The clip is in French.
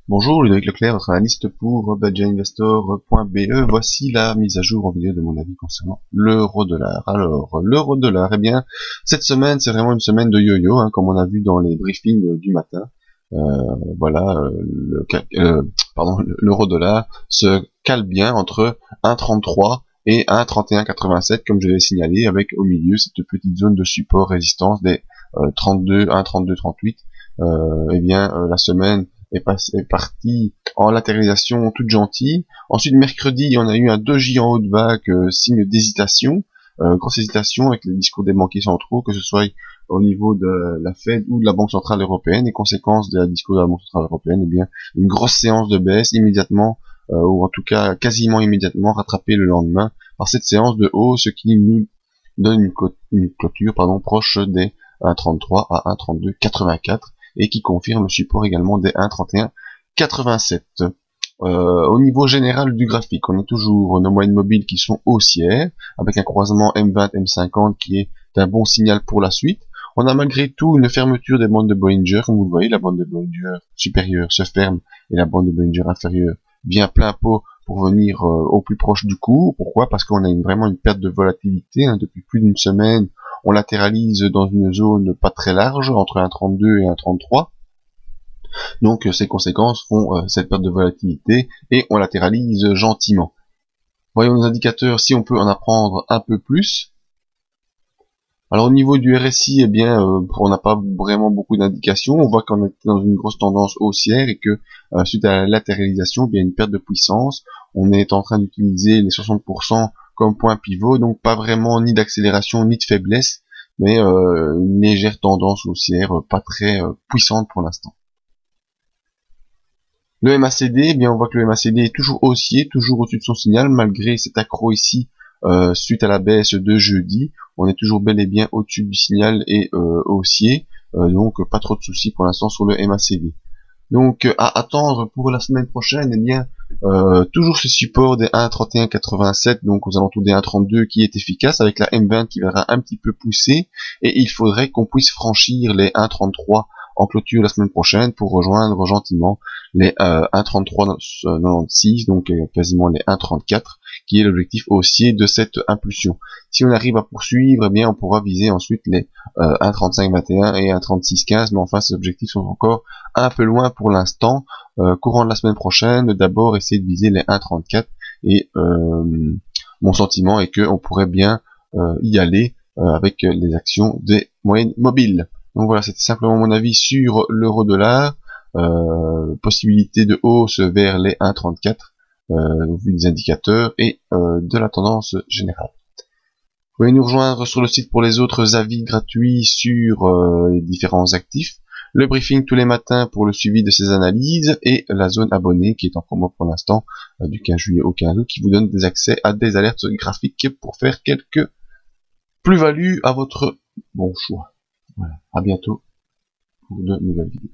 Bonjour, Ludovic Leclerc, votre analyste pour budgetinvestor.be. Voici la mise à jour en vidéo de mon avis concernant l'euro-dollar. Alors, l'euro-dollar, eh bien, cette semaine, c'est vraiment une semaine de yo-yo, comme on a vu dans les briefings du matin. Voilà, l'euro-dollar se cale bien entre 1,33 et 1,3187, comme je l'ai signalé, avec au milieu cette petite zone de support résistance des 1,3238. Eh bien, la semaine est parti en latéralisation toute gentille. Ensuite, mercredi, on a eu un doji en haut de vague, signe d'hésitation, grosse hésitation avec les discours des banquiers centraux, que ce soit au niveau de la Fed ou de la Banque Centrale Européenne. Et conséquence de la discours de la Banque Centrale Européenne, eh bien, une grosse séance de baisse immédiatement, ou en tout cas quasiment immédiatement rattrapée le lendemain par cette séance de hausse, ce qui nous donne une clôture proche des 1,33 à 1,3284 et qui confirme le support également des 1,3187. Au niveau général du graphique, on a toujours nos moyennes mobiles qui sont haussières, avec un croisement M20, M50 qui est un bon signal pour la suite. On a malgré tout une fermeture des bandes de Bollinger, comme vous le voyez, la bande de Bollinger supérieure se ferme et la bande de Bollinger inférieure vient plein pot pour venir au plus proche du cours. Pourquoi? Parce qu'on a vraiment une perte de volatilité, depuis plus d'une semaine. On latéralise dans une zone pas très large, entre 1,32 et 1,33. Donc ces conséquences font cette perte de volatilité et on latéralise gentiment. Voyons nos indicateurs si on peut en apprendre un peu plus. Alors au niveau du RSI, eh bien, on n'a pas vraiment beaucoup d'indications. On voit qu'on est dans une grosse tendance haussière et que suite à la latéralisation, il y a une perte de puissance. On est en train d'utiliser les 60% comme point pivot, donc pas vraiment ni d'accélération ni de faiblesse, mais une légère tendance haussière, pas très puissante pour l'instant. Le MACD, eh bien, on voit que le MACD est toujours haussier, toujours au-dessus de son signal, malgré cet accroc ici, suite à la baisse de jeudi. On est toujours bel et bien au-dessus du signal et haussier, donc pas trop de soucis pour l'instant sur le MACD. Donc à attendre pour la semaine prochaine, eh bien, toujours ce support des 1,3187, donc aux alentours des 1,32 qui est efficace, avec la M20 qui verra un petit peu pousser, et il faudrait qu'on puisse franchir les 1,33 en clôture la semaine prochaine pour rejoindre gentiment les 1,3396, donc quasiment les 1,34, qui est l'objectif haussier de cette impulsion. Si on arrive à poursuivre, eh bien on pourra viser ensuite les 1,3521 et 1,3615, mais enfin ces objectifs sont encore un peu loin pour l'instant. Courant de la semaine prochaine, d'abord essayer de viser les 1,34 et mon sentiment est que on pourrait bien y aller avec les actions des moyennes mobiles. Donc voilà, c'était simplement mon avis sur l'euro-dollar. Possibilité de hausse vers les 1,34 au vu des indicateurs et de la tendance générale. Vous pouvez nous rejoindre sur le site pour les autres avis gratuits sur les différents actifs, le briefing tous les matins pour le suivi de ces analyses et la zone abonnée qui est en promo pour l'instant du 15 juillet au 15 août qui vous donne des accès à des alertes graphiques pour faire quelques plus-values à votre bon choix. Voilà, à bientôt pour de nouvelles vidéos.